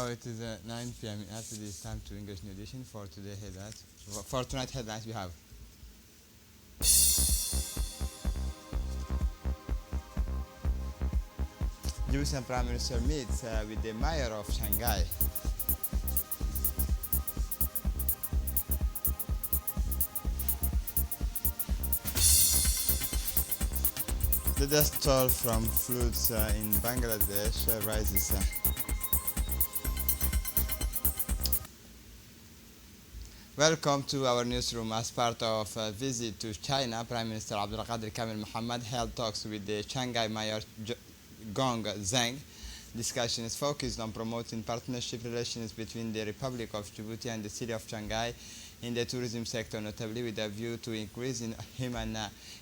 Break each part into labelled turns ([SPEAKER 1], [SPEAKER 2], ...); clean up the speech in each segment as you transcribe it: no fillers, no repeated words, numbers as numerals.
[SPEAKER 1] it is 9 p.m. After this time to English New Edition for today headlines. For tonight headlines we have Djibouti Prime Minister meets with the mayor of Shanghai. The death toll from floods in Bangladesh rises. Welcome to our newsroom. As part of a visit to China, Prime Minister Abdulqadir Kamil Mohammed held talks with the Shanghai Mayor Gong Zheng. Discussion is focused on promoting partnership relations between the Republic of Djibouti and the city of Shanghai in the tourism sector, notably with a view to increasing human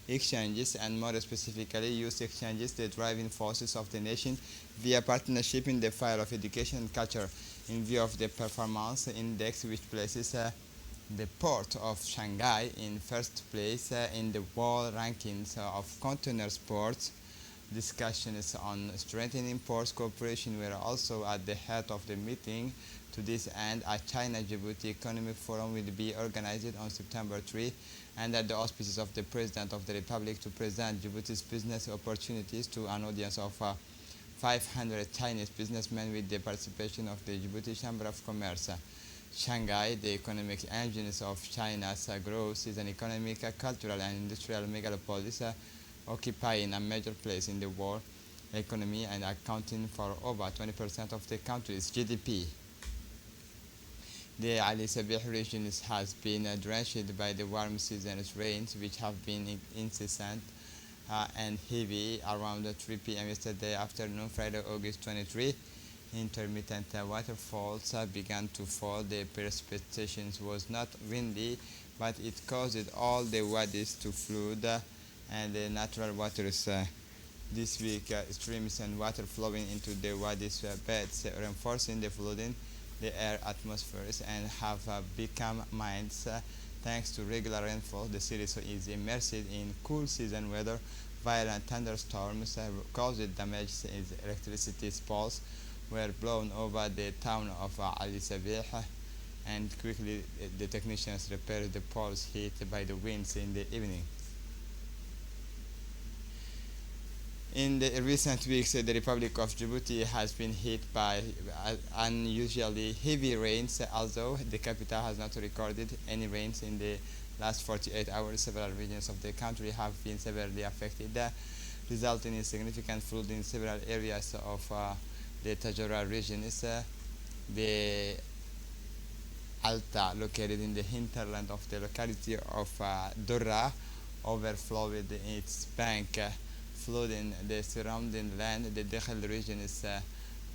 [SPEAKER 1] exchanges and more specifically youth exchanges, the driving forces of the nation via partnership in the field of education and culture. In view of the performance index, which places the port of Shanghai in first place in the world rankings of container ports. Discussions on strengthening ports cooperation were also at the head of the meeting. To this end, a China-Djibouti Economic Forum will be organized on September 3 under the auspices of the President of the Republic to present Djibouti's business opportunities to an audience of 500 Chinese businessmen with the participation of the Djibouti Chamber of Commerce. Shanghai, the economic engine of China's growth, is an economic, cultural, and industrial megalopolis occupying a major place in the world economy and accounting for over 20% of the country's GDP. The Ali Sabih region has been drenched by the warm season's rains, which have been incessant and heavy around 3 p.m. yesterday afternoon, Friday, August 23. Intermittent waterfalls began to fall. The precipitation was not windy, but it caused all the wadis to flood and the natural waters. This week, streams and water flowing into the wadis beds, reinforcing the flooding the air atmospheres and have become mines. Thanks to regular rainfall, the city is immersed in cool season weather. Violent thunderstorms caused damage. Electricity poles were blown over the town of Ali Sabih, and quickly the technicians repaired the poles hit by the winds in the evening. In the recent weeks, the Republic of Djibouti has been hit by unusually heavy rains, although the capital has not recorded any rains in the last 48 hours. Several regions of the country have been severely affected, resulting in significant flood in several areas of the Tajura region. The Alta, located in the hinterland of the locality of Durra, overflowed its bank, flooding the surrounding land. The Dakhel region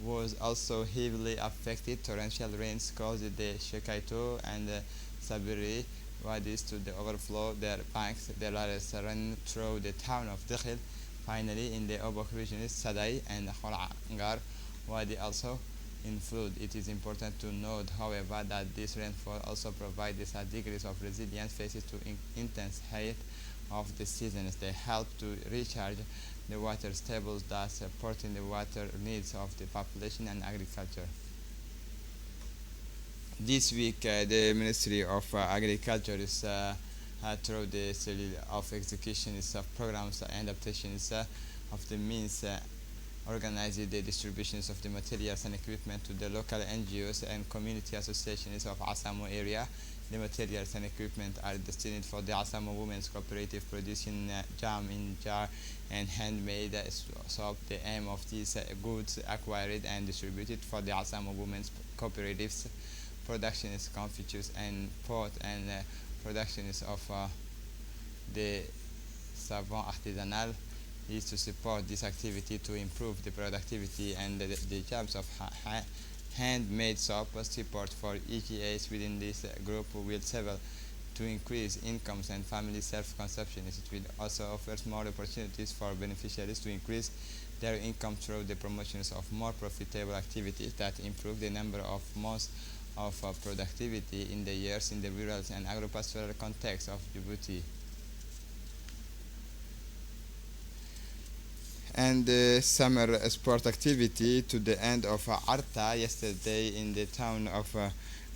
[SPEAKER 1] was also heavily affected. Torrential rains caused the Shekaito and Sabiri wadis to overflow their banks. The largest ran through the town of Dakhel. Finally, in the Obok region, Sadai and Kholangar wadi also in flood. It is important to note, however, that this rainfall also provides a degree of resilience faced to intense heat of the seasons. They help to recharge the water tables, thus supporting the water needs of the population and agriculture. This week, the Ministry of Agriculture is through the series of executions of programs and adaptations of the means organized the distributions of the materials and equipment to the local NGOs and community associations of Asamo area. The materials and equipment are destined for the Asamo Women's Cooperative producing jam in jar and handmade soap. The aim of these goods acquired and distributed for the Asamo Women's Cooperatives production is confitures and pot and production is of the savon artisanal is to support this activity to improve the productivity and the jobs of handmade soap. Support for EGAs within this group will serve to increase incomes and family self-consumption. It will also offer more opportunities for beneficiaries to increase their income through the promotions of more profitable activities that improve the number of months of productivity in the years in the rural and agro-pastoral context of Djibouti. and the summer sport activity to the end of Arta yesterday in the town of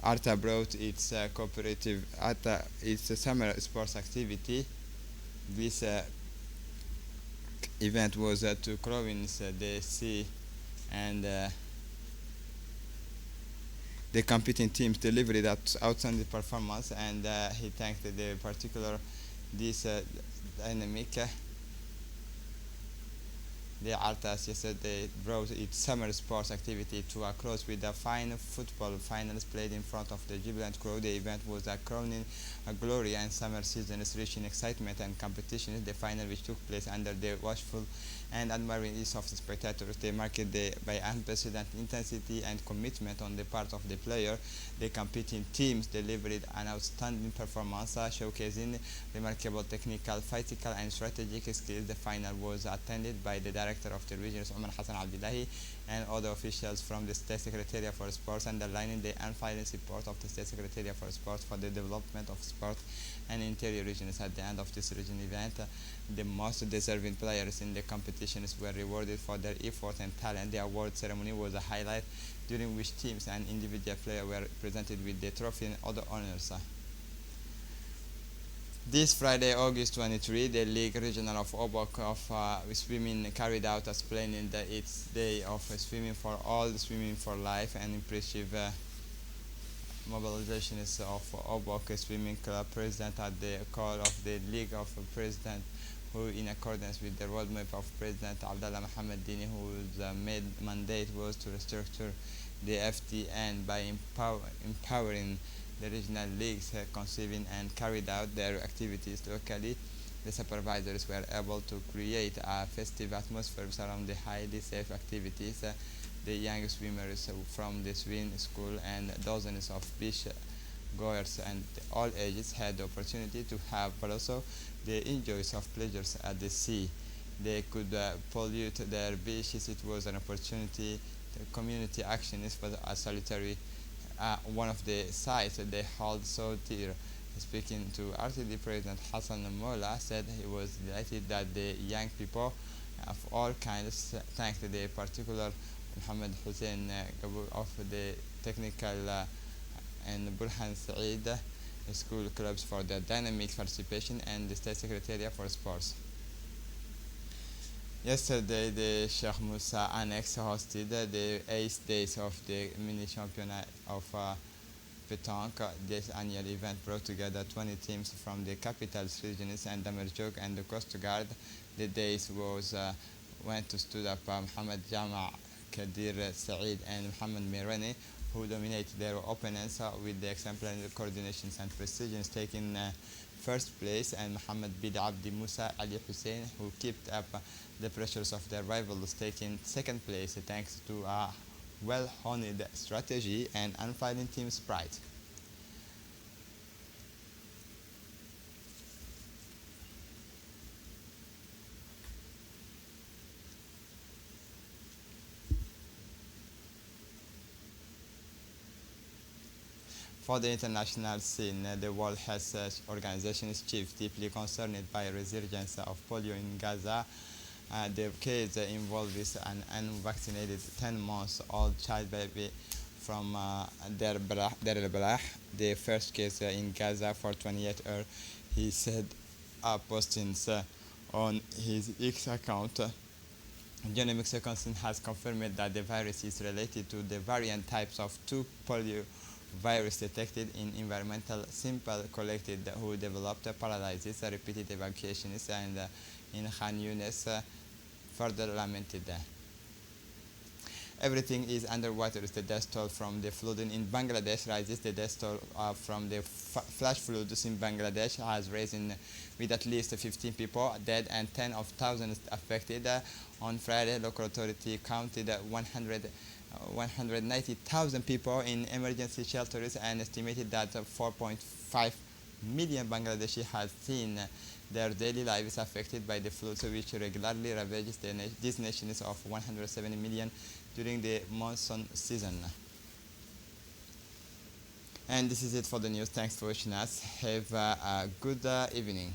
[SPEAKER 1] Arta brought its cooperative Arta its summer sports activity. This event was to province the sea and the competing teams delivered that outstanding performance and he thanked the particular this dynamic the Artas yesterday brought its summer sports activity to a close with the fine football finals played in front of the jubilant crowd. The event was a crowning a glory and summer season is rich in excitement and competition. The final, which took place under the watchful and admiring ease of the spectators, they marked by unprecedented intensity and commitment on the part of the player. The competing teams delivered an outstanding performance, showcasing remarkable technical, physical, and strategic skills. The final was attended by the director of the regions, Omar Hassan Abdullahi, and other officials from the State Secretariat for Sports, underlining the unfailing support of the State Secretariat for Sports for the development of sport and interior regions. At the end of this region event, the most deserving players in the competitions were rewarded for their effort and talent. The award ceremony was a highlight, during which teams and individual players were presented with the trophy and other honors. This Friday, August 23, the League Regional of Obok of Swimming carried out as planned in its day of swimming for all, swimming for life, and impressive mobilizations of Obok Swimming Club President at the call of the League of President, who, in accordance with the roadmap of President Abdallah Mohammed Dini, whose mandate was to restructure the FTN by empowering the regional leagues, conceiving and carried out their activities locally. The supervisors were able to create a festive atmosphere around the highly safe activities. The young swimmers from the swim school and dozens of beach goers and all ages had the opportunity to have also the enjoys of pleasures at the sea. They could pollute their beaches. It was an opportunity. The community action is for a solitary one of the sites they held so dear. Speaking to RTD President Hassan Mola said he was delighted that the young people of all kinds thanked the particular Muhammad Hussein of the technical and Burhan Saeed school clubs for their dynamic participation and the State Secretariat for Sports. Yesterday, the Sheikh Musa Annex hosted the 8th days of the mini championship of Petanque. This annual event brought together 20 teams from the capitals, regions, and Damerjog and the Coast Guard. The days went to stood up Muhammad Jama, Kadir Saeed, and Muhammad Mirani, who dominated their opponents with the exemplary coordinations and precisions, taking first place, and Muhammad bin Abdi Musa Ali Hussein, who kept up the pressures of their rivals, taking second place thanks to a well-honed strategy and unfailing team pride. For the international scene, the World Health Organization is chief, deeply concerned by a resurgence of polio in Gaza. The case involves an unvaccinated 10-month-old child baby from Deir el-Balah, the first case in Gaza for 28 hours. He said postings on his X account. Genomic sequencing has confirmed that the virus is related to the variant types of 2 polio virus detected in environmental sample collected who developed paralysis, repeated evacuations, and in Khan Yunis further lamented. Everything is underwater. The death toll from the flooding in Bangladesh rises. The death toll from the flash floods in Bangladesh has risen with at least 15 people dead and 10 of thousands affected. On Friday, local authority counted 190,000 people in emergency shelters and estimated that 4.5 million Bangladeshi have seen their daily lives affected by the floods, which regularly ravages these nations of 170 million during the monsoon season. And this is it for the news. Thanks for watching us. Have a good evening.